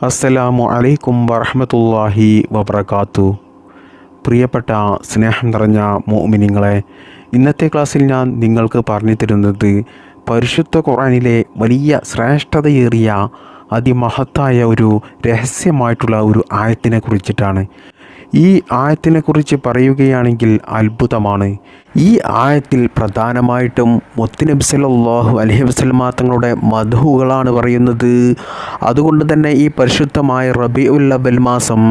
അസ്സലാമു അലൈക്കും വറഹ്മത്തുള്ളാഹി വബറകാതുഹു. പ്രിയപ്പെട്ട സ്നേഹം നിറഞ്ഞ മുഅ്മിനീങ്ങളെ, ഇന്നത്തെ ക്ലാസ്സിൽ ഞാൻ നിങ്ങൾക്ക് പറഞ്ഞു തരുന്നത് പരിശുദ്ധ ഖുർആനിലെ വലിയ ശ്രേഷ്ഠതയേറിയ അതിമഹത്തായ ഒരു രഹസ്യമായിട്ടുള്ള ഒരു ആയത്തിനെ കുറിച്ചിട്ടാണ്. ഈ ആയത്തിനെ കുറിച്ച് പറയുകയാണെങ്കിൽ അത്ഭുതമാണ്. ഈ ആയത്തിൽ പ്രധാനമായിട്ടും മുത്തുനബി സല്ലല്ലാഹു അലൈഹി വസല്ലം തങ്ങളുടെ മദ്ഹുകളാണ് പറയുന്നത്. അതുകൊണ്ട് തന്നെ ഈ പരിശുദ്ധമായ റബീഉൽ അവ്വൽ മാസം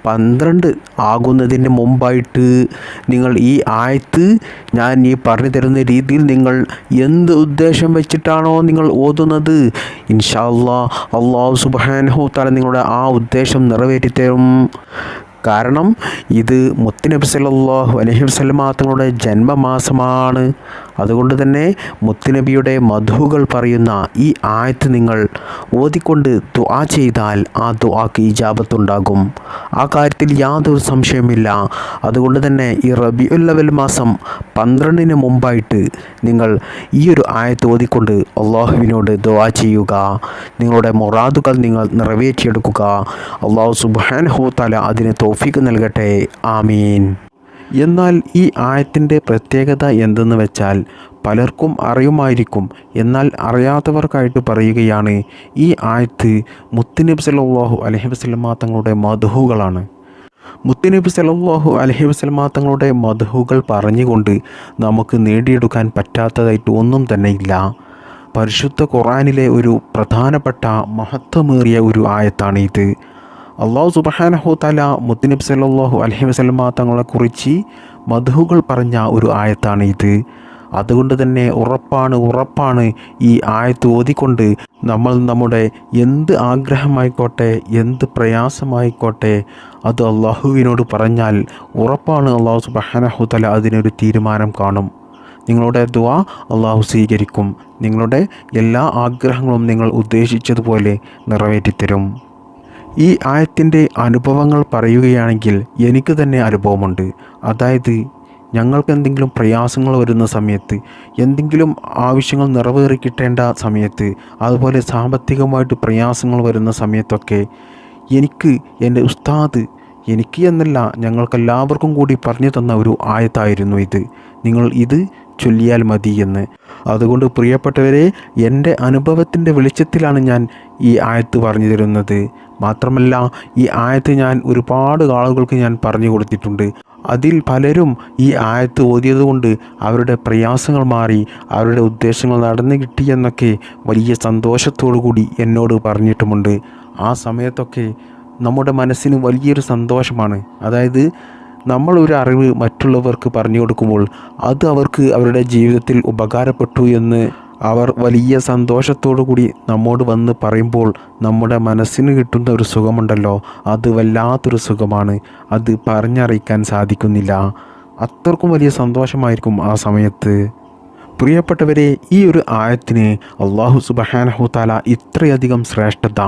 12 ആകുന്നതിന് മുമ്പായിട്ട് നിങ്ങൾ ഈ ആയത്ത് ഞാൻ ഈ പറഞ്ഞു തരുന്ന രീതിയിൽ നിങ്ങൾ എന്ത് ഉദ്ദേശം വെച്ചിട്ടാണോ നിങ്ങൾ ഓതുന്നത്, ഇൻഷാ അല്ലാഹ് അല്ലാഹു സുബ്ഹാനഹു തആല നിങ്ങളുടെ ആ ഉദ്ദേശം നിറവേറ്റിത്തരും. കാരണം ഇത് മുത്തുനബി സല്ലല്ലാഹു അലൈഹി വസല്ലം തങ്ങളുടെ ജന്മമാസമാണ്. അതുകൊണ്ട് തന്നെ മുത്തുനബിയുടെ മദ്ഹുകൾ പറയുന്ന ഈ ആയത്ത് നിങ്ങൾ ഓതിക്കൊണ്ട് ദുആ ചെയ്താൽ ആ ദുആക്ക് ഇജാബത്തുണ്ടാകും. ആ കാര്യത്തിൽ യാതൊരു സംശയമില്ല. അതുകൊണ്ട് തന്നെ ഈ റബീഉൽ അവ്വൽ മാസം 12-ന് മുമ്പായിട്ട് നിങ്ങൾ ഈ ഒരു ആയത്ത് ഓതിക്കൊണ്ട് അള്ളാഹുവിനോട് ദുആ ചെയ്യുക. നിങ്ങളുടെ മുറാദുകൾ നിങ്ങൾ നിറവേറ്റിയെടുക്കുക. അള്ളാഹു സുബ്ഹാനഹു തആല അതിന് തൗഫീഖ് നൽകട്ടെ. ആമീൻ. എന്നാൽ ഈ ആയത്തിൻ്റെ പ്രത്യേകത എന്തെന്ന് വെച്ചാൽ പലർക്കും അറിയുമായിരിക്കും. എന്നാൽ അറിയാത്തവർക്കായിട്ട് പറയുകയാണ്, ഈ ആയത്ത് മുത്തുനബി സല്ലല്ലാഹു അലൈഹി വസല്ലം തങ്ങളുടെ മദ്ഹുകളാണ്. മുത്തുനബി സല്ലല്ലാഹു അലൈഹി വസല്ലം തങ്ങളുടെ മദ്ഹുകൾ പറഞ്ഞുകൊണ്ട് നമുക്ക് നേടിയെടുക്കാൻ പറ്റാത്തതായിട്ട് ഒന്നും തന്നെ ഇല്ല. പരിശുദ്ധ ഖുർആനിലെ ഒരു പ്രധാനപ്പെട്ട മഹത്വമേറിയ ഒരു ആയത്താണ് ഇത്. അല്ലാഹു സുബ്ഹാനഹു തആല മുത്തുനബി സല്ലല്ലാഹു അലൈഹി വസല്ലം തങ്ങളെക്കുറിച്ച് മദ്ഹുകൾ പറഞ്ഞ ഒരു ആയത്താണ് ഇത്. അതുകൊണ്ട് തന്നെ ഉറപ്പാണ് ഈ ആയത്ത് ഓതിക്കൊണ്ട് നമ്മൾ നമ്മുടെ എന്ത് ആഗ്രഹമായിക്കോട്ടെ, എന്ത് പ്രയാസമായിക്കോട്ടെ, അത് അള്ളാഹുവിനോട് പറഞ്ഞാൽ ഉറപ്പാണ് അല്ലാഹു സുബ്ഹാനഹു തആല അതിനൊരു തീരുമാനം കാണും. നിങ്ങളുടെ ദുആ അള്ളാഹു സ്വീകരിക്കും. നിങ്ങളുടെ എല്ലാ ആഗ്രഹങ്ങളും നിങ്ങൾ ഉദ്ദേശിച്ചതുപോലെ നിറവേറ്റിത്തരും. ഈ ആയത്തിൻ്റെ അനുഭവങ്ങൾ പറയുകയാണെങ്കിൽ എനിക്ക് തന്നെ അനുഭവമുണ്ട്. അതായത് ഞങ്ങൾക്ക് എന്തെങ്കിലും പ്രയാസങ്ങൾ വരുന്ന സമയത്ത്, എന്തെങ്കിലും ആവശ്യങ്ങൾ നിറവേറി കിട്ടേണ്ട സമയത്ത്, അതുപോലെ സാമ്പത്തികമായിട്ട് പ്രയാസങ്ങൾ വരുന്ന സമയത്തൊക്കെ എനിക്ക് എൻ്റെ ഉസ്താദ്, എനിക്ക് എന്നല്ല ഞങ്ങൾക്കെല്ലാവർക്കും കൂടി പറഞ്ഞു തന്ന ഒരു ആയത്തായിരുന്നു ഇത്. നിങ്ങൾ ഇത് ചൊല്ലിയാൽ മതി എന്ന്. അതുകൊണ്ട് പ്രിയപ്പെട്ടവരെ, എൻ്റെ അനുഭവത്തിൻ്റെ വെളിച്ചത്തിലാണ് ഞാൻ ഈ ആയത്ത് പറഞ്ഞു തരുന്നത്. മാത്രമല്ല, ഈ ആയത്ത് ഞാൻ ഒരുപാട് ആളുകൾക്ക് ഞാൻ പറഞ്ഞു കൊടുത്തിട്ടുണ്ട്. അതിൽ പലരും ഈ ആയത്ത് ഓതിയത് കൊണ്ട് അവരുടെ പ്രയാസങ്ങൾ മാറി, അവരുടെ ഉദ്ദേശങ്ങൾ നടന്നു കിട്ടിയെന്നൊക്കെ വലിയ സന്തോഷത്തോടു കൂടി എന്നോട് പറഞ്ഞിട്ടുമുണ്ട്. ആ സമയത്തൊക്കെ നമ്മുടെ മനസ്സിന് വലിയൊരു സന്തോഷമാണ്. അതായത് നമ്മളൊരു അറിവ് മറ്റുള്ളവർക്ക് പറഞ്ഞു കൊടുക്കുമ്പോൾ അത് അവർക്ക് അവരുടെ ജീവിതത്തിൽ ഉപകാരപ്പെട്ടു എന്ന് അവർ വലിയ സന്തോഷത്തോടു കൂടി നമ്മോട് വന്ന് പറയുമ്പോൾ നമ്മുടെ മനസ്സിന് കിട്ടുന്ന ഒരു സുഖമുണ്ടല്ലോ, അത് വല്ലാത്തൊരു സുഖമാണ്. അത് പറഞ്ഞറിയിക്കാൻ സാധിക്കുന്നില്ല. അത്രക്കും വലിയ സന്തോഷമായിരിക്കും ആ സമയത്ത്. പ്രിയപ്പെട്ടവരെ, ഈ ഒരു ആയത്തിന് അല്ലാഹു സുബ്ഹാനഹു തആല ഇത്രയധികം ശ്രേഷ്ഠത,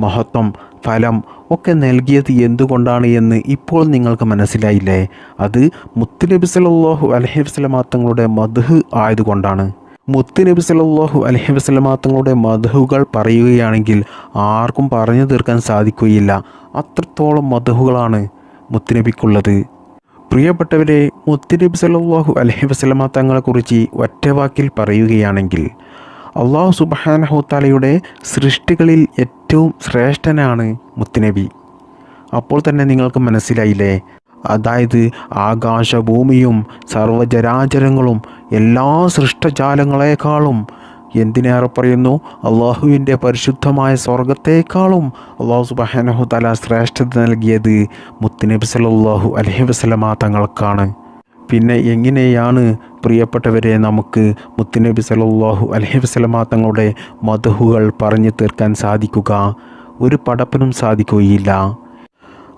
മഹത്വം, ഫലം ഒക്കെ നൽകിയത് എന്തുകൊണ്ടാണ് എന്ന് ഇപ്പോൾ നിങ്ങൾക്ക് മനസ്സിലായില്ലേ? അത് മുത്തുനബി സല്ലല്ലാഹു അലൈഹി വസല്ലം തങ്ങളുടെ മദ്ഹ് ആയതുകൊണ്ടാണ്. മുത്തുനബി സല്ലല്ലാഹു അലൈഹി വസല്ലം തങ്ങളുടെ മദ്ഹുകൾ പറയുകയാണെങ്കിൽ ആർക്കും പറഞ്ഞു തീർക്കാൻ സാധിക്കുകയില്ല. അത്രത്തോളം മദ്ഹുകളാണ് മുത്തുനബിക്കുള്ളത്. പ്രിയപ്പെട്ടവരെ, മുത്തുനബി സല്ലല്ലാഹു അലൈഹി വസല്ലം തങ്ങളെക്കുറിച്ച് ഒറ്റവാക്കിൽ പറയുകയാണെങ്കിൽ അല്ലാഹു സുബ്ഹാനഹു തആലയുടെ സൃഷ്ടികളിൽ ഏറ്റവും ശ്രേഷ്ഠനാണ് മുത്തുനബി. അപ്പോൾ തന്നെ നിങ്ങൾക്ക് മനസ്സിലായില്ലേ? അതായത് ആകാശഭൂമിയും സർവ്വചരാചരങ്ങളും എല്ലാ സൃഷ്ടജാലങ്ങളെക്കാളും, എന്തിനേറെ പറയുന്നു, അള്ളാഹുവിൻ്റെ പരിശുദ്ധമായ സ്വർഗത്തേക്കാളും അല്ലാഹു സുബ്ഹാനഹു തആല ശ്രേഷ്ഠത നൽകിയത് മുത്തുനബി സല്ലല്ലാഹു അലൈഹി വസല്ലം തങ്ങൾക്കാണ്. പിന്നെ എങ്ങനെയാണ് പ്രിയപ്പെട്ടവരെ നമുക്ക് മുത്തുനബി സല്ലല്ലാഹു അലൈഹി വസല്ലം തങ്ങളുടെ മദ്ഹുകൾ പറഞ്ഞു തീർക്കാൻ സാധിക്കുക? ഒരു പടപ്പിനും സാധിക്കുകയില്ല.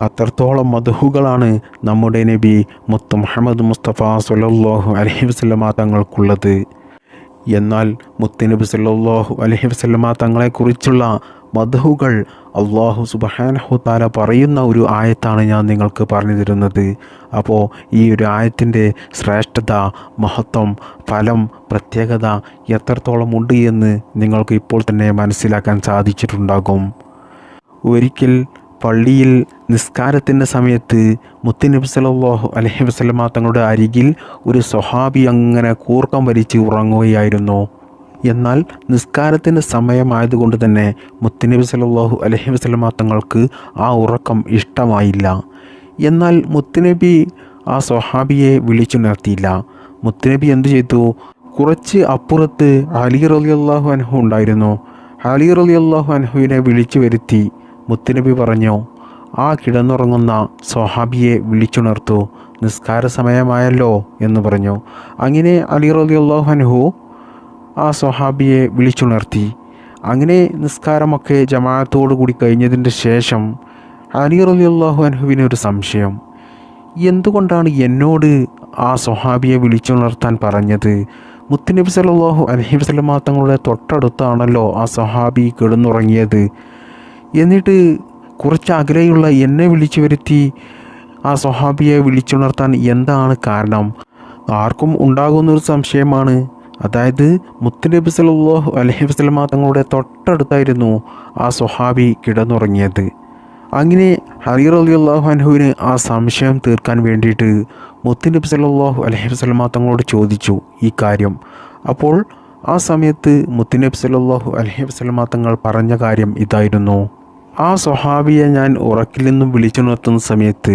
അത്രത്തോളം മദ്ഹുകളാണ് നമ്മുടെ നബി മുത്ത് മുഹമ്മദ് മുസ്തഫ സ്വല്ലല്ലാഹു അലൈഹി വസല്ലം തങ്ങൾക്കുള്ളത്. എന്നാൽ മുത്തുനബി സല്ലല്ലാഹു അലൈഹി വസല്ലം തങ്ങളെക്കുറിച്ചുള്ള മദ്ഹുകൾ അല്ലാഹു സുബ്ഹാനഹു തആല പറയുന്ന ഒരു ആയത്താണ് ഞാൻ നിങ്ങൾക്ക് പറഞ്ഞു തരുന്നത്. അപ്പോൾ ഈ ഒരു ആയത്തിൻ്റെ ശ്രേഷ്ഠത, മഹത്വം, ഫലം, പ്രത്യേകത എത്രത്തോളം ഉണ്ട് എന്ന് നിങ്ങൾക്ക് ഇപ്പോൾ തന്നെ മനസ്സിലാക്കാൻ സാധിച്ചിട്ടുണ്ടാകും. ഒരിക്കൽ പള്ളിയിൽ നിസ്കാരത്തിൻ്റെ സമയത്ത് മുത്തുനബി സല്ലല്ലാഹു അലൈഹി വസല്ലമ തങ്ങളുടെ അരികിൽ ഒരു സ്വഹാബി അങ്ങനെ കൂർക്കം വലിച്ച് ഉറങ്ങുകയായിരുന്നു. എന്നാൽ നിസ്കാരത്തിൻ്റെ സമയമായതുകൊണ്ട് തന്നെ മുത്തുനബി സല്ലല്ലാഹു അലൈഹി വസല്ലമ തങ്ങൾക്ക് ആ ഉറക്കം ഇഷ്ടമായില്ല. എന്നാൽ മുത്തുനബി ആ സ്വഹാബിയെ വിളിച്ചുണർത്തിയില്ല. മുത്തുനബി എന്തു ചെയ്തു? കുറച്ച് അപ്പുറത്ത് അലി റളിയല്ലാഹു അൻഹു ഉണ്ടായിരുന്നു. അലി റളിയല്ലാഹു അൻഹുവിനെ വിളിച്ചു വരുത്തി മുത്തുനബി പറഞ്ഞു, ആ കിടന്നുറങ്ങുന്ന സ്വഹാബിയെ വിളിച്ചുണർത്തു, നിസ്കാര സമയമായല്ലോ എന്ന് പറഞ്ഞു. അങ്ങനെ അലി റളിയല്ലാഹു അൻഹു ആ സ്വഹാബിയെ വിളിച്ചുണർത്തി. അങ്ങനെ നിസ്കാരമൊക്കെ ജമാഅത്തോടു കൂടി കഴിഞ്ഞതിൻ്റെ ശേഷം അലി റളിയല്ലാഹു അൻഹുവിനൊരു സംശയം, എന്തുകൊണ്ടാണ് എന്നോട് ആ സ്വഹാബിയെ വിളിച്ചുണർത്താൻ പറഞ്ഞത്? മുത്തുനബി സല്ലല്ലാഹു അലൈഹി വസല്ലമ തങ്ങളുടെ തൊട്ടടുത്താണല്ലോ ആ സ്വഹാബി കിടന്നുറങ്ങിയത്. എന്നിട്ട് കുറച്ച് അകലെയുള്ള എന്നെ വിളിച്ചു വരുത്തി ആ സ്വഹാബിയെ വിളിച്ചുണർത്താൻ എന്താണ് കാരണം? ആർക്കും ഉണ്ടാകുന്നൊരു സംശയമാണ്. അതായത് മുത്തുനബി സല്ലല്ലാഹു അലൈഹി വസല്ലമ തങ്ങളുടെ തൊട്ടടുത്തായിരുന്നു ആ സ്വഹാബി കിടന്നുറങ്ങിയത്. അങ്ങനെ അലി റളിയല്ലാഹു അൻഹുവിന് ആ സംശയം തീർക്കാൻ വേണ്ടിയിട്ട് മുത്തുനബി സല്ലല്ലാഹു അലൈഹി വസല്ലമ തങ്ങളോട് ചോദിച്ചു ഈ കാര്യം. അപ്പോൾ ആ സമയത്ത് മുത്തുനബി സല്ലല്ലാഹു അലൈഹി വസല്ലമ തങ്ങൾ പറഞ്ഞ കാര്യം ഇതായിരുന്നു, ആ സ്വഹാബിയെ ഞാൻ ഉറക്കിൽ നിന്നും വിളിച്ചുണർത്തുന്ന സമയത്ത്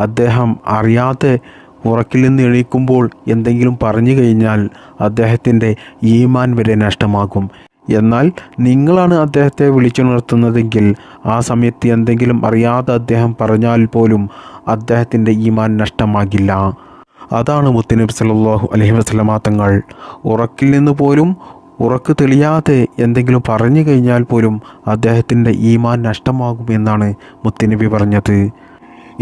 അദ്ദേഹം അറിയാതെ ഉറക്കിൽ നിന്ന് എണീക്കുമ്പോൾ എന്തെങ്കിലും പറഞ്ഞു കഴിഞ്ഞാൽ അദ്ദേഹത്തിൻ്റെ ഈമാൻ വരെ നഷ്ടമാകും. എന്നാൽ നിങ്ങളാണ് അദ്ദേഹത്തെ വിളിച്ചുണർത്തുന്നതെങ്കിൽ ആ സമയത്ത് എന്തെങ്കിലും അറിയാതെ അദ്ദേഹം പറഞ്ഞാൽ പോലും അദ്ദേഹത്തിൻ്റെ ഈമാൻ നഷ്ടമാകില്ല. അതാണ് മുത്തുനബി സല്ലല്ലാഹു അലൈഹി വസല്ലമ തങ്ങൾ ഉറക്കിൽ നിന്ന് പോലും ഉറക്ക് തെളിയാതെ എന്തെങ്കിലും പറഞ്ഞു കഴിഞ്ഞാൽ പോലും അദ്ദേഹത്തിൻ്റെ ഈമാൻ നഷ്ടമാകുമെന്നാണ് മുത്തുനബി പറഞ്ഞത്.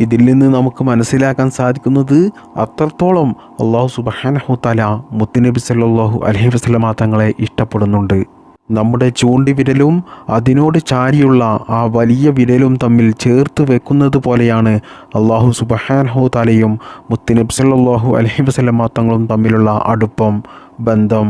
ഇതിൽ നിന്ന് നമുക്ക് മനസ്സിലാക്കാൻ സാധിക്കുന്നത് അത്രത്തോളം അല്ലാഹു സുബ്ഹാനഹു തആല മുത്തുനബി സല്ലല്ലാഹു അലൈഹി വസല്ലമ തങ്ങളെ ഇഷ്ടപ്പെടുന്നുണ്ട്. നമ്മുടെ ചൂണ്ടിവിരലും അതിനോട് ചാരിയുള്ള ആ വലിയ വിരലും തമ്മിൽ ചേർത്ത് വെക്കുന്നത് പോലെയാണ് അല്ലാഹു സുബ്ഹാനഹു തആലയും മുത്തുനബി സല്ലല്ലാഹു അലൈഹി വസല്ലമ തങ്ങളും തമ്മിലുള്ള അടുപ്പം, ബന്ധം.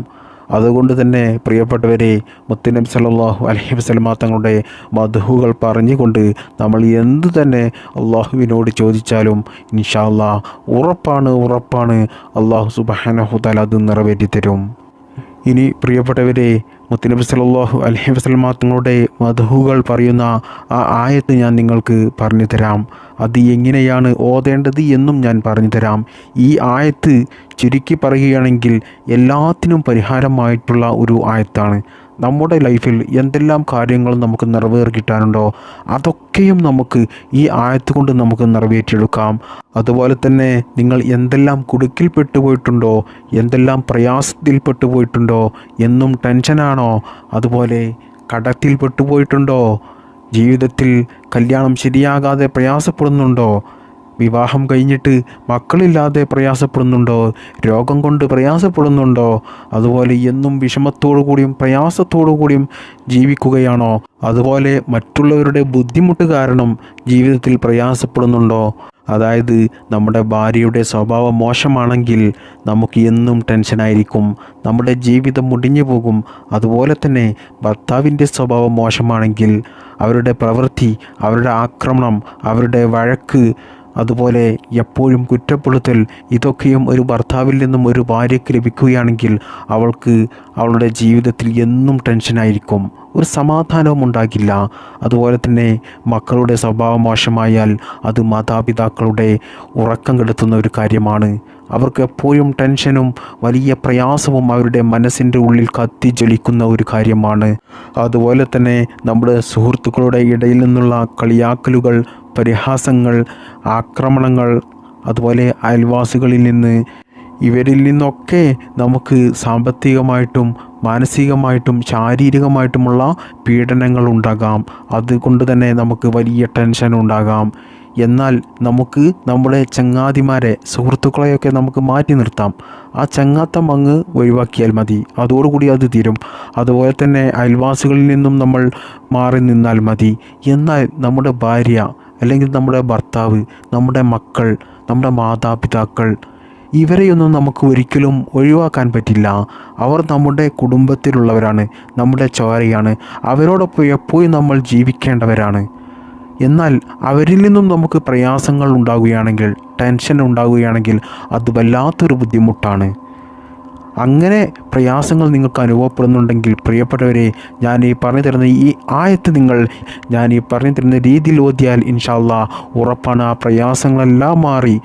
അതുകൊണ്ട് തന്നെ പ്രിയപ്പെട്ടവരെ, മുത്തുനബി സല്ലല്ലാഹു അലൈഹി വസല്ലമ തങ്ങളുടെ മദ്ഹുകൾ പറഞ്ഞുകൊണ്ട് നമ്മൾ എന്തു തന്നെ അള്ളാഹുവിനോട് ചോദിച്ചാലും ഇൻഷാ അല്ലാഹ് ഉറപ്പാണ് അല്ലാഹു സുബ്ഹാനഹു തആല അത് നിറവേറ്റി തരും. ഇനി പ്രിയപ്പെട്ടവരെ, മുത്തുനബി സല്ലല്ലാഹു അലൈഹി വസല്ലമ തങ്ങളുടെ മദ്ഹുകൾ പറയുന്ന ആ ആയത്ത് ഞാൻ നിങ്ങൾക്ക് പറഞ്ഞു തരാം. അത് എങ്ങനെയാണ് ഓതേണ്ടത് എന്നും ഞാൻ പറഞ്ഞു തരാം. ഈ ആയത്ത് ചുരുക്കി പറയുകയാണെങ്കിൽ എല്ലാത്തിനും പരിഹാരമായിട്ടുള്ള ഒരു ആയത്താണ്. നമ്മുടെ ലൈഫിൽ എന്തെല്ലാം കാര്യങ്ങൾ നമുക്ക് നിറവേറി കിട്ടാനുണ്ടോ അതൊക്കെയും നമുക്ക് ഈ ആയത്ത് കൊണ്ട് നമുക്ക് നിറവേറ്റിയെടുക്കാം. അതുപോലെ തന്നെ നിങ്ങൾ എന്തെല്ലാം കുടുക്കിൽ പെട്ടുപോയിട്ടുണ്ടോ, എന്തെല്ലാം പ്രയാസത്തിൽ പെട്ടുപോയിട്ടുണ്ടോ, എന്നും ടെൻഷനാണോ, അതുപോലെ കടത്തിൽ പെട്ടുപോയിട്ടുണ്ടോ, ജീവിതത്തിൽ കല്യാണം ശരിയാകാതെ പ്രയാസപ്പെടുന്നുണ്ടോ, വിവാഹം കഴിഞ്ഞിട്ട് മക്കളില്ലാതെ പ്രയാസപ്പെടുന്നുണ്ടോ, രോഗം കൊണ്ട് പ്രയാസപ്പെടുന്നുണ്ടോ, അതുപോലെ എന്നും വിഷമത്തോടു കൂടിയും പ്രയാസത്തോടു കൂടിയും ജീവിക്കുകയാണോ, അതുപോലെ മറ്റുള്ളവരുടെ ബുദ്ധിമുട്ട് കാരണം ജീവിതത്തിൽ പ്രയാസപ്പെടുന്നുണ്ടോ, അതായത് നമ്മുടെ ഭാര്യയുടെ സ്വഭാവം മോശമാണെങ്കിൽ നമുക്ക് എന്നും ടെൻഷനായിരിക്കും, നമ്മുടെ ജീവിതം മുടിഞ്ഞു പോകും. അതുപോലെ തന്നെ ഭർത്താവിൻ്റെ സ്വഭാവം മോശമാണെങ്കിൽ അവരുടെ പ്രവൃത്തി, അവരുടെ ആക്രമണം, അവരുടെ വഴക്ക്, അതുപോലെ എപ്പോഴും കുറ്റപ്പെടുത്തൽ, ഇതൊക്കെയും ഒരു ഭർത്താവിൽ നിന്നും ഒരു ഭാര്യയ്ക്ക് ലഭിക്കുകയാണെങ്കിൽ അവൾക്ക് അവളുടെ ജീവിതത്തിൽ എന്നും ടെൻഷനായിരിക്കും, ഒരു സമാധാനവും ഉണ്ടാകില്ല. അതുപോലെ തന്നെ മക്കളുടെ സ്വഭാവം മോശമായാൽ അത് മാതാപിതാക്കളുടെ ഉറക്കം കെടുത്തുന്ന ഒരു കാര്യമാണ്. അവർക്ക് എപ്പോഴും ടെൻഷനും വലിയ പ്രയാസവും അവരുടെ മനസ്സിൻ്റെ ഉള്ളിൽ കത്തിജ്വലിക്കുന്ന ഒരു കാര്യമാണ്. അതുപോലെ തന്നെ നമ്മുടെ സുഹൃത്തുക്കളുടെ ഇടയിൽ നിന്നുള്ള കളിയാക്കലുകൾ, പരിഹാസങ്ങൾ, ആക്രമണങ്ങൾ, അതുപോലെ അയൽവാസികളിൽ നിന്ന്, ഇവരിൽ നിന്നൊക്കെ നമുക്ക് സാമ്പത്തികമായിട്ടും മാനസികമായിട്ടും ശാരീരികമായിട്ടുമുള്ള പീഡനങ്ങൾ ഉണ്ടാകാം. അതുകൊണ്ട് തന്നെ നമുക്ക് വലിയ ടെൻഷൻ ഉണ്ടാകാം. എന്നാൽ നമുക്ക് നമ്മുടെ ചങ്ങാതിമാരെ, സുഹൃത്തുക്കളെയൊക്കെ നമുക്ക് മാറ്റി നിർത്താം. ആ ചങ്ങാത്തം അങ്ങ് ഒഴിവാക്കിയാൽ മതി, അതോടുകൂടി അത് തീരും. അതുപോലെ തന്നെ അയൽവാസികളിൽ നിന്നും നമ്മൾ മാറി നിന്നാൽ മതി. എന്നാൽ നമ്മുടെ ഭാര്യ അല്ലെങ്കിൽ നമ്മുടെ ഭർത്താവ്, നമ്മുടെ മക്കൾ, നമ്മുടെ മാതാപിതാക്കൾ, ഇവരെയൊന്നും നമുക്ക് ഒരിക്കലും ഒഴിവാക്കാൻ പറ്റില്ല. അവർ നമ്മുടെ കുടുംബത്തിലുള്ളവരാണ്, നമ്മുടെ ചോരയാണ്. അവരോടൊപ്പം എപ്പോഴും നമ്മൾ ജീവിക്കേണ്ടവരാണ്. എന്നാൽ അവരിൽ നിന്നും നമുക്ക് പ്രയാസങ്ങൾ ഉണ്ടാകുകയാണെങ്കിൽ, ടെൻഷൻ ഉണ്ടാകുകയാണെങ്കിൽ അത് വല്ലാത്തൊരു ബുദ്ധിമുട്ടാണ്. അങ്ങനെ പ്രയാസങ്ങൾ നിങ്ങൾക്ക് അനുഭവപ്പെടുന്നുണ്ടെങ്കിൽ പ്രിയപ്പെട്ടവരെ, ഞാൻ ഈ പറഞ്ഞു തരുന്ന ഈ ആയത്ത് ഞാൻ ഈ പറഞ്ഞു തരുന്ന രീതിയിൽ ഓതിയാൽ ഇൻഷാ അല്ലാഹ് ഉറപ്പാണ് ആ പ്രയാസങ്ങളെല്ലാം മാറി.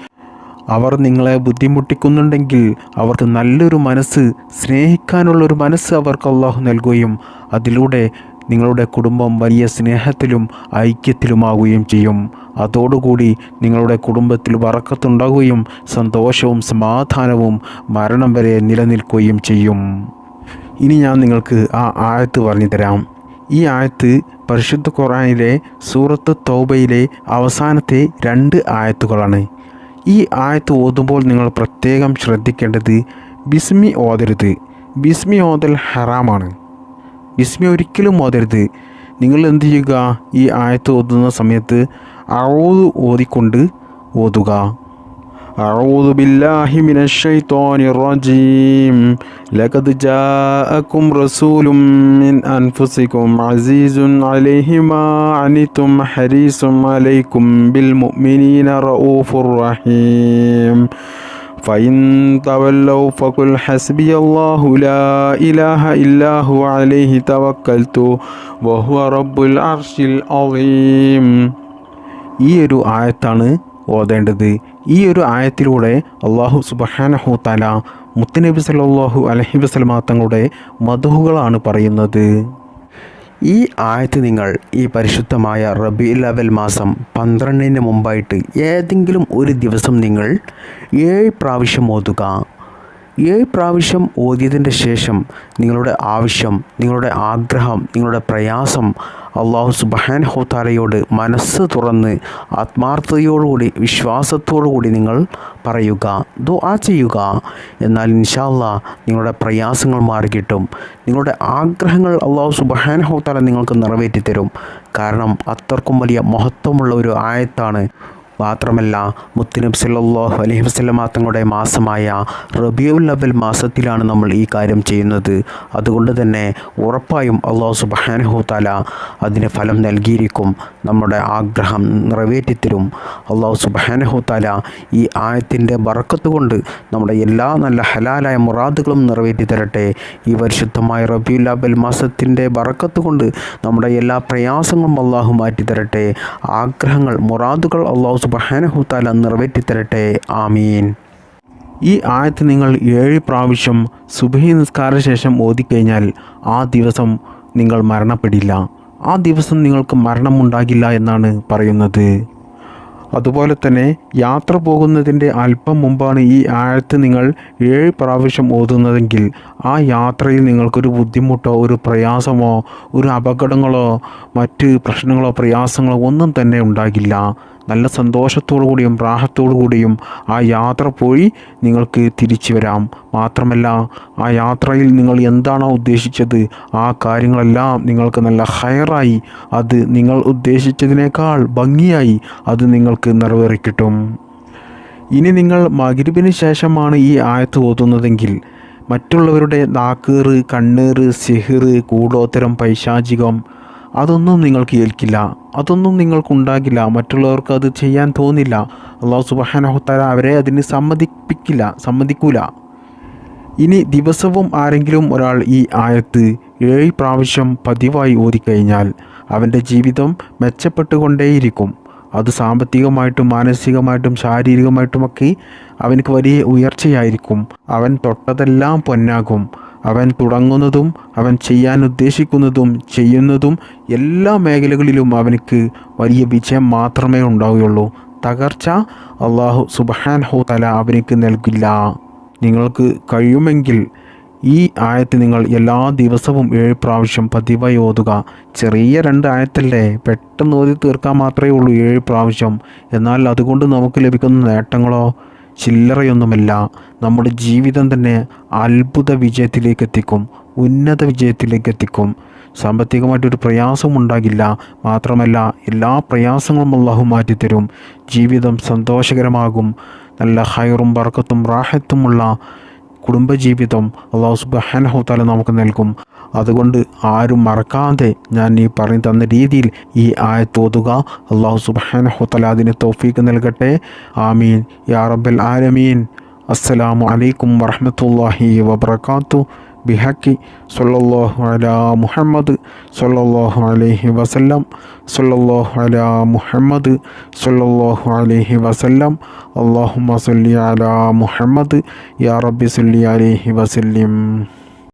അവർ നിങ്ങളെ ബുദ്ധിമുട്ടിക്കുന്നുണ്ടെങ്കിൽ അവർക്ക് നല്ലൊരു മനസ്സ്, സ്നേഹിക്കാനുള്ളൊരു മനസ്സ് അവർക്ക് അല്ലാഹു നൽകുകയും അതിലൂടെ നിങ്ങളുടെ കുടുംബം വലിയ സ്നേഹത്തിലും ഐക്യത്തിലുമാവുകയും ചെയ്യും. അതോടുകൂടി നിങ്ങളുടെ കുടുംബത്തിൽ ബറക്കത്തുണ്ടാകുകയും സന്തോഷവും സമാധാനവും മരണം വരെ നിലനിൽക്കുകയും ചെയ്യും. ഇനി ഞാൻ നിങ്ങൾക്ക് ആ ആയത്ത് പറഞ്ഞു തരാം. ഈ ആയത്ത് പരിശുദ്ധ ഖുർആനിലെ സൂറത്ത് തൗബയിലെ അവസാനത്തെ 2 ആയത്തുകളാണ്. ഈ ആയത്ത് ഓതുമ്പോൾ നിങ്ങൾ പ്രത്യേകം ശ്രദ്ധിക്കേണ്ടത് ബിസ്മി ഓതരുത്. ബിസ്മി ഓതൽ ഹറാമാണ്. ബിസ്മി ഒരിക്കലും ഓതരുത്. നിങ്ങൾ എന്ത് ചെയ്യുക, ഈ ആയത്ത് ഓതുന്ന സമയത്ത് അഊദു ഓതിക്കൊണ്ട് ഓതുക. അഊദു ബില്ലാഹി മിനശ് ശൈത്വാനിർ റജീം. ലഖദ് ജാഅകും റസൂലും മിൻ അൻഫുസികും അസീസുൻ അലൈഹി മാ അനിതും ഹരീസും അലൈക്കും ബിൽ മുഅ്മിനീന റഊഫുർ റഹീം. فإن تولوا فقل حسبي الله لا إله إلا هو عليه توكلت وهو رب العرش العظيم. ഈ ഒരു ആയത്താണ് ഓതേണ്ടത്. ഈ ഒരു ആയത്തിലൂടെ അല്ലാഹു സുബ്ഹാനഹു തആല മുത്തുനബി സല്ലല്ലാഹു അലൈഹി വസല്ലമ തങ്ങളുടെ മദ്ഹുകളാണ് പറയുന്നത്. ഈ ആയത്ത് നിങ്ങൾ ഈ പരിശുദ്ധമായ റബീഉൽ അവൽ മാസം 12-ന് മുമ്പായിട്ട് ഏതെങ്കിലും ഒരു ദിവസം നിങ്ങൾ 7 പ്രാവശ്യം ഓതുക. 7 പ്രാവശ്യം ഓതിയതിൻ്റെ ശേഷം നിങ്ങളുടെ ആവശ്യം, നിങ്ങളുടെ ആഗ്രഹം, നിങ്ങളുടെ പ്രയാസം അല്ലാഹു സുബ്ഹാനഹു തആലയോട് മനസ്സ് തുറന്ന് ആത്മാർത്ഥതയോടുകൂടി വിശ്വാസത്തോടുകൂടി നിങ്ങൾ പറയുക, ദുആ ചെയ്യുക. എന്നാൽ ഇൻഷാ അല്ലാഹ് നിങ്ങളുടെ പ്രയാസങ്ങൾ മാറിക്കിട്ടും. നിങ്ങളുടെ ആഗ്രഹങ്ങൾ അല്ലാഹു സുബ്ഹാനഹു തആല നിങ്ങൾക്ക് നിറവേറ്റി തരും. കാരണം അത്രക്കും വലിയ മഹത്വമുള്ള ഒരു ആയത്താണ്. മാത്രമല്ല മുത്തുനബി സല്ലല്ലാഹു അലൈഹി വസല്ലമ തങ്ങളുടെ മാസമായ റബീഉൽ അവൽ മാസത്തിലാണ് നമ്മൾ ഈ കാര്യം ചെയ്യുന്നത്. അതുകൊണ്ട് തന്നെ ഉറപ്പായും അല്ലാഹു സുബ്ഹാനഹു തആല അതിന് ഫലം നൽകിയിരിക്കും. നമ്മുടെ ആഗ്രഹം നിറവേറ്റിത്തരും. അല്ലാഹു സുബ്ഹാനഹു തആല ഈ ആയത്തിൻ്റെ ബറക്കത്ത് കൊണ്ട് നമ്മുടെ എല്ലാ നല്ല ഹലാലായ മുറാദുകളും നിറവേറ്റി തരട്ടെ. ഈ പരിശുദ്ധമായ റബീഉൽ അവൽ മാസത്തിൻ്റെ ബറക്കത്ത് കൊണ്ട് നമ്മുടെ എല്ലാ പ്രയാസങ്ങളും അല്ലാഹു മാറ്റി തരട്ടെ. ആഗ്രഹങ്ങൾ, മുറാദുകൾ അല്ലാഹു സുബ്ഹാനഹു തആല നിറവേറ്റി തരട്ടെ. ആമീൻ. ഈ ആയത്ത് നിങ്ങൾ 7 പ്രാവശ്യം സുബ്ഹി നിസ്കാര ശേഷം ഓതിക്കഴിഞ്ഞാൽ ആ ദിവസം നിങ്ങൾ മരണപ്പെടില്ല. ആ ദിവസം നിങ്ങൾക്ക് മരണമുണ്ടാകില്ല എന്നാണ് പറയുന്നത്. അതുപോലെ തന്നെ യാത്ര പോകുന്നതിൻ്റെ അല്പം മുമ്പാണ് ഈ ആയത്ത് നിങ്ങൾ 7 പ്രാവശ്യം ഓതുന്നതെങ്കിൽ ആ യാത്രയിൽ നിങ്ങൾക്കൊരു ബുദ്ധിമുട്ടോ ഒരു പ്രയാസമോ ഒരു അപകടങ്ങളോ മറ്റ് പ്രശ്നങ്ങളോ പ്രയാസങ്ങളോ ഒന്നും തന്നെ ഉണ്ടാകില്ല. നല്ല സന്തോഷത്തോടു കൂടിയും റാഹത്തോടു കൂടിയും ആ യാത്ര പോയി നിങ്ങൾക്ക് തിരിച്ചു വരാം. മാത്രമല്ല ആ യാത്രയിൽ നിങ്ങൾ എന്താണോ ഉദ്ദേശിച്ചത് ആ കാര്യങ്ങളെല്ലാം നിങ്ങൾക്ക് നല്ല ഹൈറായി, അത് നിങ്ങൾ ഉദ്ദേശിച്ചതിനേക്കാൾ ഭംഗിയായി അത് നിങ്ങൾക്ക് നിറവേറിക്കിട്ടും. ഇനി നിങ്ങൾ മഗ്‌രിബിന് ശേഷമാണ് ഈ ആയത്ത് ഓതുന്നതെങ്കിൽ മറ്റുള്ളവരുടെ നാക്കേറ്, കണ്ണേറ്, സിഹിറ്, കൂടോത്തരം, പൈശാചികം അതൊന്നും നിങ്ങൾക്ക് ഏൽക്കില്ല. അതൊന്നും നിങ്ങൾക്കുണ്ടാകില്ല. മറ്റുള്ളവർക്ക് അത് ചെയ്യാൻ തോന്നില്ല. അല്ലാഹു സുബ്ഹാനഹു തആല അവരെ അതിന് സമ്മതിക്കൂല. ഇനി ദിവസവും ആരെങ്കിലും ഒരാൾ ഈ ആയത്ത് 7 പ്രാവശ്യം പതിവായി ഓതിക്കഴിഞ്ഞാൽ അവൻ്റെ ജീവിതം മെച്ചപ്പെട്ടുകൊണ്ടേയിരിക്കും. അത് സാമ്പത്തികമായിട്ടും മാനസികമായിട്ടും ശാരീരികമായിട്ടുമൊക്കെ അവനക്ക് വലിയ ഉയർച്ചയായിരിക്കും. അവൻ തൊട്ടതെല്ലാം പൊന്നാകും. അവൻ തുടങ്ങുന്നതും അവൻ ചെയ്യാൻ ഉദ്ദേശിക്കുന്നതും ചെയ്യുന്നതും എല്ലാ മേഖലകളിലും അവനക്ക് വലിയ വിജയം മാത്രമേ ഉണ്ടാവുകയുള്ളൂ. തകർച്ച അല്ലാഹു സുബ്ഹാനഹു തആല അവനക്ക് നൽകില്ല. നിങ്ങൾക്ക് കഴിയുമെങ്കിൽ ഈ ആയത്ത് നിങ്ങൾ എല്ലാ ദിവസവും 7 പ്രാവശ്യം പതിവായി ഓതുക. ചെറിയ 2 ആയത്തല്ലേ, പെട്ടെന്ന് ഓതി തീർക്കാൻ മാത്രമേ ഉള്ളൂ 7 പ്രാവശ്യം. എന്നാൽ അതുകൊണ്ട് നമുക്ക് ലഭിക്കുന്ന നേട്ടങ്ങളോ ചില്ലറയൊന്നുമല്ല. നമ്മുടെ ജീവിതം തന്നെ അത്ഭുത വിജയത്തിലേക്ക് എത്തിക്കും, ഉന്നത വിജയത്തിലേക്ക് എത്തിക്കും. സാമ്പത്തികമായിട്ടൊരു പ്രയാസം ഉണ്ടാകില്ല. മാത്രമല്ല എല്ലാ പ്രയാസങ്ങളും അല്ലാഹു മാറ്റിത്തരും. ജീവിതം സന്തോഷകരമാകും. നല്ല ഹൈറും ബർക്കത്തും റാഹത്തുമുള്ള കുടുംബജീവിതം അല്ലാഹു സുബ്ഹാനഹു തആല നമുക്ക് നൽകും. അതുകൊണ്ട് ആരും മറക്കാതെ ഞാൻ ഈ പറഞ്ഞു തന്ന രീതിയിൽ ഈ ആയത്ത് ഓതുക. അല്ലാഹു സുബ്ഹാനഹു വ തആല അതിന് തൗഫീഖ് നൽകട്ടെ. ആമീൻ യാ റബ്ബൽ ആലമീൻ. അസ്സലാമു അലൈക്കും വറഹ്മത്തുള്ളാഹി വബറകാതുഹു. ബിഹഖി സ്വല്ലല്ലാഹു അലാ മുഹമ്മദ് സ്വല്ലല്ലാഹു അലൈഹി വസല്ലം സ്വല്ലല്ലാഹു അലാ മുഹമ്മദ് സ്വല്ലല്ലാഹു അലൈഹി വസല്ലം. അല്ലാഹുമ്മ സ്വല്ലി അലാ മുഹമ്മദ് യാ റബ്ബി സ്വല്ലി അലൈഹി വസല്ലം.